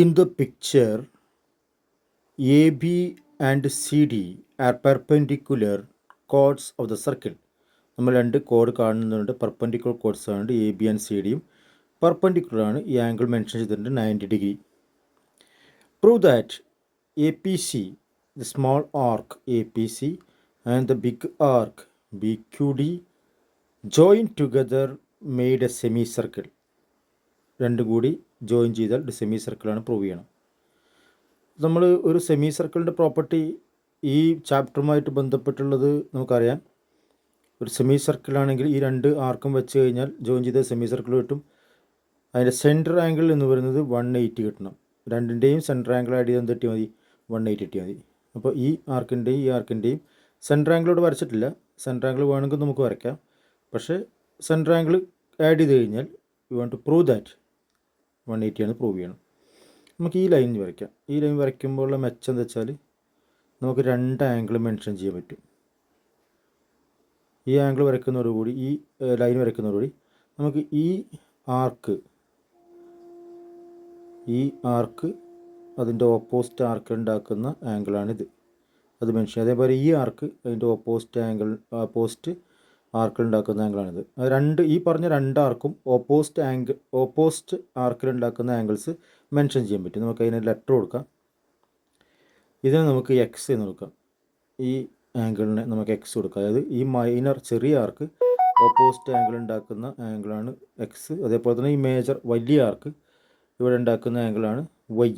In the picture, AB and CD are perpendicular chords of the circle. നമ്മൾ രണ്ട് കോഡ് കാണുന്നുണ്ട്, പെർപെൻഡിക്കുലർ കോഡ്സ് ആണ് എ ബി ആൻഡ് സി ഡിയും. പെർപെൻഡിക്കുലർ ആണ്, ഈ ആംഗിൾ മെൻഷൻ ചെയ്തിട്ടുണ്ട് 90 degree. Prove that A P C, the small arc A P C and the big arc B Q D join together made a semi circle. രണ്ടും കൂടി join ചെയ്താൽ ഒരു semi സർക്കിളാണ് prove ചെയ്യണം. നമ്മൾ ഒരു സെമി സർക്കിളിൻ്റെ property ഈ ചാപ്റ്ററുമായിട്ട് ബന്ധപ്പെട്ടുള്ളത് നമുക്കറിയാം. ഒരു സെമി സർക്കിളാണെങ്കിൽ ഈ രണ്ട് ആർക്കും വെച്ച് കഴിഞ്ഞാൽ ജോയിൻ ചെയ്ത സെമി സർക്കിൾ കിട്ടും. അതിൻ്റെ സെൻറ്റർ ആംഗിൾ എന്ന് പറയുന്നത് 180 കിട്ടണം. രണ്ടിൻ്റെയും സെൻറ്റർ ആംഗിൾ ആഡ് ചെയ്താൽ തെറ്റി മതി, 180 കിട്ടിയാൽ മതി. അപ്പോൾ ഈ ആർക്കിൻ്റെയും ഈ ആർക്കിൻ്റെയും സെൻറ്റർ ആംഗിളോട് വരച്ചിട്ടില്ല. സെൻറ്റർ ആംഗിൾ വേണമെങ്കിൽ നമുക്ക് വരയ്ക്കാം. പക്ഷേ സെൻറ്റർ ആംഗിൾ ആഡ് ചെയ്ത് കഴിഞ്ഞാൽ you want to prove that 180 ആണ് പ്രൂവ് ചെയ്യണം. നമുക്ക് ഈ ലൈൻ വരയ്ക്കാം. ഈ ലൈൻ വരയ്ക്കുമ്പോഴുള്ള മെച്ചം എന്താ വെച്ചാൽ നമുക്ക് രണ്ട് ആംഗിൾ മെൻഷൻ ചെയ്യാൻ പറ്റും. ഈ ആംഗിൾ വരയ്ക്കുന്നതോടുകൂടി, ഈ ലൈൻ വരയ്ക്കുന്നതോടുകൂടി നമുക്ക് ഈ ആർക്ക് അതിൻ്റെ ഓപ്പോസിറ്റ് ആർക്ക് ഉണ്ടാക്കുന്ന ആംഗിളാണിത്, അത് മെൻഷൻ. അതേപോലെ ഈ ആർക്ക് അതിൻ്റെ ഓപ്പോസിറ്റ് ആർക്കിൽ ഉണ്ടാക്കുന്ന ആംഗിളാണിത്. അത് ഈ പറഞ്ഞ രണ്ട് ആർക്കും ഓപ്പോസിറ്റ് ആർക്കിൽ ഉണ്ടാക്കുന്ന ആംഗിൾസ് മെൻഷൻ ചെയ്യാൻ പറ്റും. നമുക്ക് അതിന് ലെറ്റർ കൊടുക്കാം. ഇതിനെ നമുക്ക് എക്സ് എന്ന് കൊടുക്കാം. ഈ ആംഗിളിനെ നമുക്ക് എക്സ് കൊടുക്കാം. അതായത് ഈ മൈനർ ചെറിയ ആർക്ക് ഓപ്പോസിറ്റ് ആംഗിൾ ഉണ്ടാക്കുന്ന ആംഗിളാണ് എക്സ്. അതേപോലെ തന്നെ ഈ മേജർ വലിയ ആർക്ക് ഇവിടെ ഉണ്ടാക്കുന്ന ആംഗിളാണ് വൈ.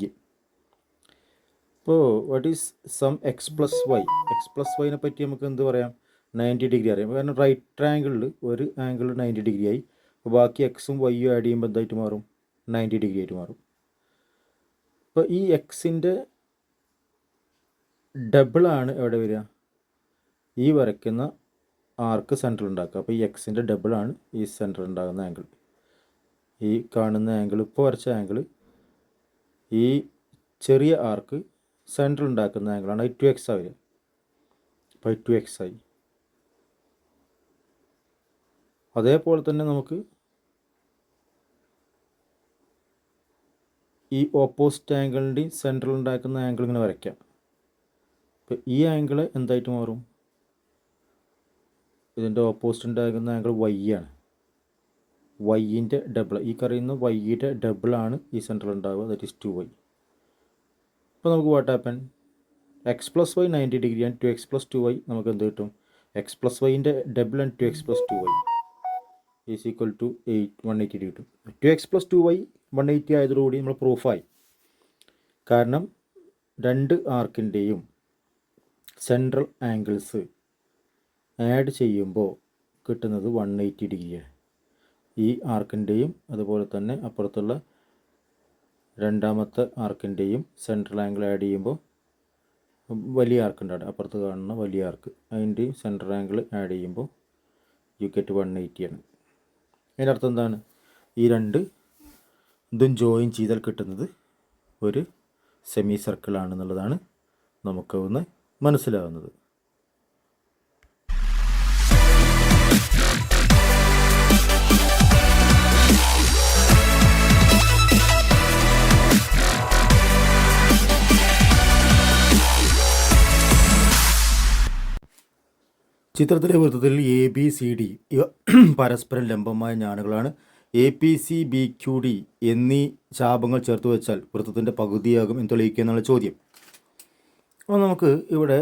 അപ്പോൾ what is sum x plus y? X plus വൈനെ പറ്റി നമുക്ക് എന്ത് പറയാം? 90 ഡിഗ്രി അറിയാം. കാരണം റൈറ്റ് ട്രയാങ്കിളിൽ ഒരു ആംഗിൾ 90 ഡിഗ്രി ആയി. അപ്പോൾ ബാക്കി എക്സും വൈയും ആഡ് ചെയ്യുമ്പോൾ എന്തായിട്ട് മാറും? 90 ഡിഗ്രി ആയിട്ട് മാറും. അപ്പോൾ ഈ എക്സിൻ്റെ ഡബിളാണ് എവിടെ വരിക? ഈ വരയ്ക്കുന്ന ആർക്ക് സെൻറ്റർ ഉണ്ടാക്കുക. അപ്പോൾ ഈ എക്സിൻ്റെ ഡബിളാണ് ഈ സെൻറ്റർ ഉണ്ടാകുന്ന ആംഗിൾ. ഈ കാണുന്ന ആംഗിൾ, ഇപ്പോൾ വരച്ച ആംഗിൾ, ഈ ചെറിയ ആർക്ക് സെൻറ്റർ ഉണ്ടാക്കുന്ന ആംഗിളാണ്. അത് 2x വരിക. അപ്പോൾ 2x ആയി. അതേപോലെ തന്നെ നമുക്ക് ഈ ഓപ്പോസിറ്റ് ആംഗിളിൻ്റെയും സെൻറ്ററിൽ ഉണ്ടാക്കുന്ന ആംഗിൾ ഇങ്ങനെ വരയ്ക്കാം. അപ്പോൾ ഈ ആംഗിൾ എന്തായിട്ട് മാറും? ഇതിൻ്റെ ഓപ്പോസിറ്റ് ഉണ്ടാക്കുന്ന ആംഗിൾ വൈ ആണ്. വൈൻ്റെ ഡബിൾ, ഈ കറിയുന്ന വൈയുടെ ഡബിളാണ് ഈ സെൻറ്ററിൽ ഉണ്ടാവുക. That is 2y. അപ്പോൾ നമുക്ക് what happen? X plus y 90 degree and 2x plus 2y നമുക്ക് എന്ത് കിട്ടും? എക്സ് പ്ലസ് വൈൻ്റെ double and 2x plus 2y is equal to 180 കിട്ടും. 2x പ്ലസ് 2y 180 ആയതോടുകൂടി നമ്മൾ പ്രൂഫായി. കാരണം രണ്ട് ആർക്കിൻ്റെയും സെൻട്രൽ ആംഗിൾസ് ആഡ് ചെയ്യുമ്പോൾ കിട്ടുന്നത് 180 ഡിഗ്രിയാണ്. ഈ ആർക്കിൻ്റെയും അതുപോലെ തന്നെ അപ്പുറത്തുള്ള രണ്ടാമത്തെ ആർക്കിൻ്റെയും സെൻട്രൽ ആംഗിൾ ആഡ് ചെയ്യുമ്പോൾ വലിയ ആർക്കുണ്ടാണ്, അപ്പുറത്ത് കാണുന്ന വലിയ ആർക്ക്, അതിൻ്റെയും സെൻട്രൽ ആംഗിൾ ആഡ് ചെയ്യുമ്പോൾ യു ഗെറ്റ് 180 ആണ്. അതിൻ്റെ അർത്ഥം എന്താണ്? ഈ രണ്ട് ഇതും ജോയിൻ ചെയ്താൽ കിട്ടുന്നത് ഒരു സെമി സർക്കിളാണെന്നുള്ളതാണ് നമുക്ക് ഒന്ന് മനസ്സിലാവുന്നത്. ചിത്രത്തിലെ വൃത്തത്തിൽ എ ബി സി ഡി ഇവ പരസ്പരം ലംബമായ ഞാനുകളാണ്. A P C B Q D എന്നീ ചാപങ്ങൾ ചേർത്ത് വെച്ചാൽ വൃത്തത്തിൻ്റെ പകുതിയാകും എന്ന് തെളിയിക്കുക എന്നുള്ള ചോദ്യം. അപ്പോൾ നമുക്ക് ഇവിടെ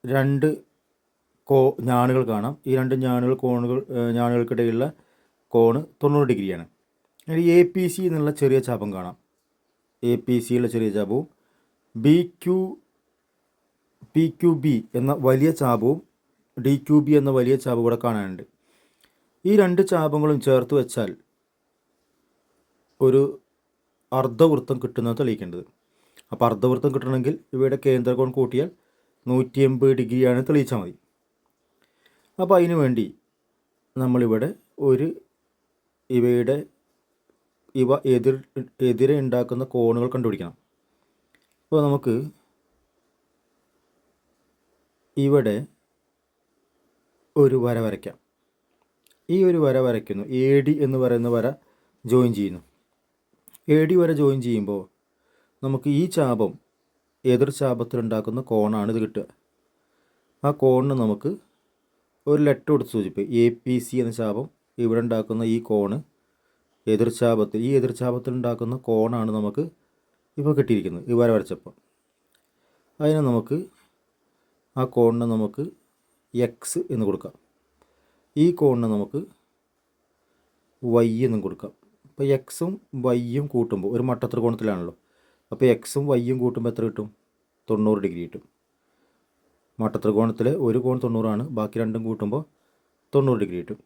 രണ്ട് ഞാനുകൾ കാണാം. ഈ രണ്ട് ഞാനുകൾക്കിടയിലുള്ള കോണ് 90 ഡിഗ്രിയാണ്. എ പി സി എന്നുള്ള ചെറിയ ചാപം കാണാം. എ പി സിയുള്ള ചെറിയ ചാപവും പി ക്യു ബി എന്ന വലിയ ചാപവും ഡി ക്യു ബി എന്ന വലിയ ചാപം കൂടെ കാണാനുണ്ട്. ഈ രണ്ട് ചാപങ്ങളും ചേർത്ത് വെച്ചാൽ ഒരു അർദ്ധവൃത്തം കിട്ടുന്നത് തെളിയിക്കേണ്ടത്. അപ്പോൾ അർദ്ധവൃത്തം കിട്ടണമെങ്കിൽ ഇവയുടെ കേന്ദ്രകോൺ കൂട്ടിയാൽ 180 ഡിഗ്രിയാണ് തെളിയിച്ചാൽ മതി. അപ്പോൾ അതിനു വേണ്ടി നമ്മളിവിടെ ഇവ എതിരെ ഉണ്ടാക്കുന്ന കോണുകൾ കണ്ടുപിടിക്കണം. അപ്പോൾ നമുക്ക് ഇവിടെ ഒരു വര വരയ്ക്കാം. ഈ ഒരു വര വരയ്ക്കുന്നു. എ ഡി എന്ന് പറയുന്ന വര ജോയിൻ ചെയ്യുന്നു. എ ഡി വര ജോയിൻ ചെയ്യുമ്പോൾ നമുക്ക് ഈ ചാപം എതിർ ചാപത്തിലുണ്ടാക്കുന്ന കോണാണ് ഇത് കിട്ടുക. ആ കോണിന് നമുക്ക് ഒരു ലെറ്റർ കൊടുത്ത് സൂചിപ്പിക്കും. APC എന്ന ചാപം ഇവിടെ ഉണ്ടാക്കുന്ന ഈ കോണ് എതിർചാപത്തിൽ, ഈ എതിർചാപത്തിൽ ഉണ്ടാക്കുന്ന കോണാണ് നമുക്ക് ഇപ്പോൾ കിട്ടിയിരിക്കുന്നത് ഈ വര വരച്ചപ്പോൾ. അതിന് നമുക്ക് ആ കോണിന് നമുക്ക് X എന്ന് കൊടുക്കാം. ഈ കോണിന് നമുക്ക് Y എന്നും കൊടുക്കാം. അപ്പോൾ Xഉം Yയും കൂട്ടുമ്പോൾ ഒരു മട്ടത്രികോണത്തിലാണല്ലോ, അപ്പോൾ Xഉം Yയും കൂട്ടുമ്പോൾ എത്ര കിട്ടും? 90 ഡിഗ്രി കിട്ടും. മട്ടത്രികോണത്തിൽ ഒരു കോൺ 90 ബാക്കി രണ്ടും കൂട്ടുമ്പോൾ 90 ഡിഗ്രി കിട്ടും.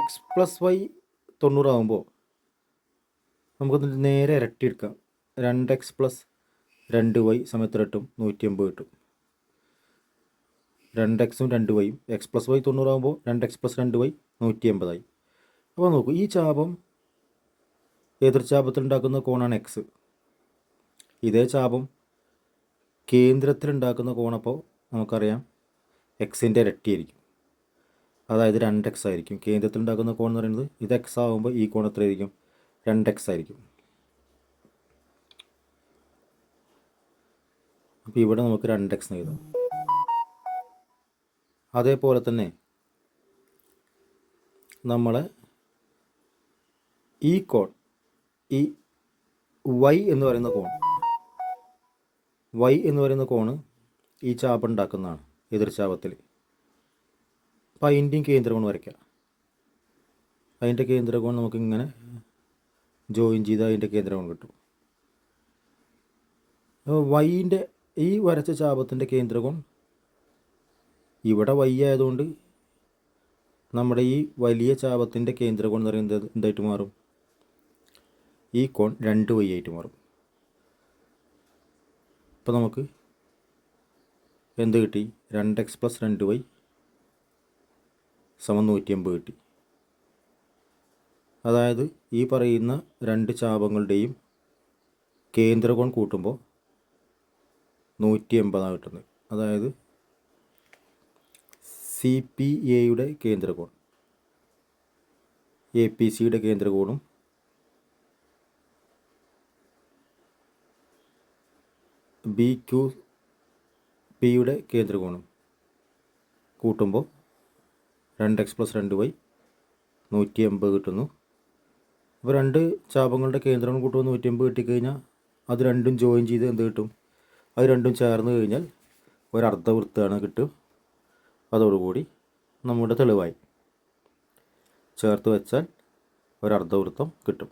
X + Y 90 ആകുമ്പോൾ നമുക്കത് നേരെ ഇരട്ടി എടുക്കാം. 2x + 2y സമയത്ത് കിട്ടും 180 കിട്ടും. 2xഉം 2yയും x + y 90 ആകുമ്പോൾ 2x + 2y 180 ആയി. അപ്പോൾ നോക്കൂ, ഈ ചാപം എതിർചാപത്തിൽ ഉണ്ടാക്കുന്ന കോണാണ് X. ഇതേ ചാപം കേന്ദ്രത്തിലുണ്ടാക്കുന്ന കോണപ്പോൾ നമുക്കറിയാം എക്സിൻ്റെ ഇരട്ടിയായിരിക്കും, അതായത് 2x ആയിരിക്കും. കേന്ദ്രത്തിലുണ്ടാക്കുന്ന കോൺ എന്ന് പറയുന്നത് ഇത് x ആകുമ്പോൾ ഈ കോൺ എത്രയായിരിക്കും? 2x ആയിരിക്കും. അപ്പോൾ ഇവിടെ നമുക്ക് 2x എഴുതാം. അതേപോലെ തന്നെ നമ്മളെ ഈ കോൺ, ഈ y എന്ന് പറയുന്ന കോണ് ഈ ചാപം ഉണ്ടാക്കുന്നതാണ് എതിർചാപത്തിൽ. അപ്പോൾ അതിൻ്റെയും കേന്ദ്രകോൺ വരയ്ക്കാം. അതിൻ്റെ കേന്ദ്രകോൺ നമുക്കിങ്ങനെ ജോയിൻ ചെയ്ത് അതിൻ്റെ കേന്ദ്രകോൺ കിട്ടും. അപ്പോൾ വൈൻ്റെ ഈ വരച്ച ചാപത്തിൻ്റെ കേന്ദ്രകോൺ ഇവിടെ y ആയതുകൊണ്ട് നമ്മുടെ ഈ വലിയ ചാപത്തിൻ്റെ കേന്ദ്രകോൺ എന്ന് പറയുന്നത് എന്തായിട്ട് മാറും? ഈ കോൺ 2y ആയിട്ട് മാറും. അപ്പോൾ നമുക്ക് എന്ത് കിട്ടി? 2x + 2y = 180 കിട്ടി. അതായത് ഈ പറയുന്ന രണ്ട് ചാപങ്ങളുടെയും കേന്ദ്രകോൺ കൂട്ടുമ്പോൾ 180 കിട്ടുന്നത്. അതായത് CPAയുടെ കേന്ദ്രകോൺ APCയുടെ കേന്ദ്രകോണും BQPയുടെ കേന്ദ്രകോണും കൂട്ടുമ്പോൾ 2x + 2y 180 കിട്ടുന്നു. അപ്പോൾ രണ്ട് ചാപങ്ങളുടെ കേന്ദ്രകോൺ കൂട്ടുമ്പോൾ 180 കിട്ടിക്കഴിഞ്ഞാൽ അത് രണ്ടും ജോയിൻ ചെയ്ത് എന്ത് കിട്ടും? അത് രണ്ടും ചേർന്ന് കഴിഞ്ഞാൽ ഒരു അർദ്ധവൃത്തമാണ് കിട്ടും. അതോടുകൂടി നമ്മുടെ തെളിവായി. ചേർത്ത് വെച്ചാൽ ഒരു അർദ്ധവൃത്തം കിട്ടും.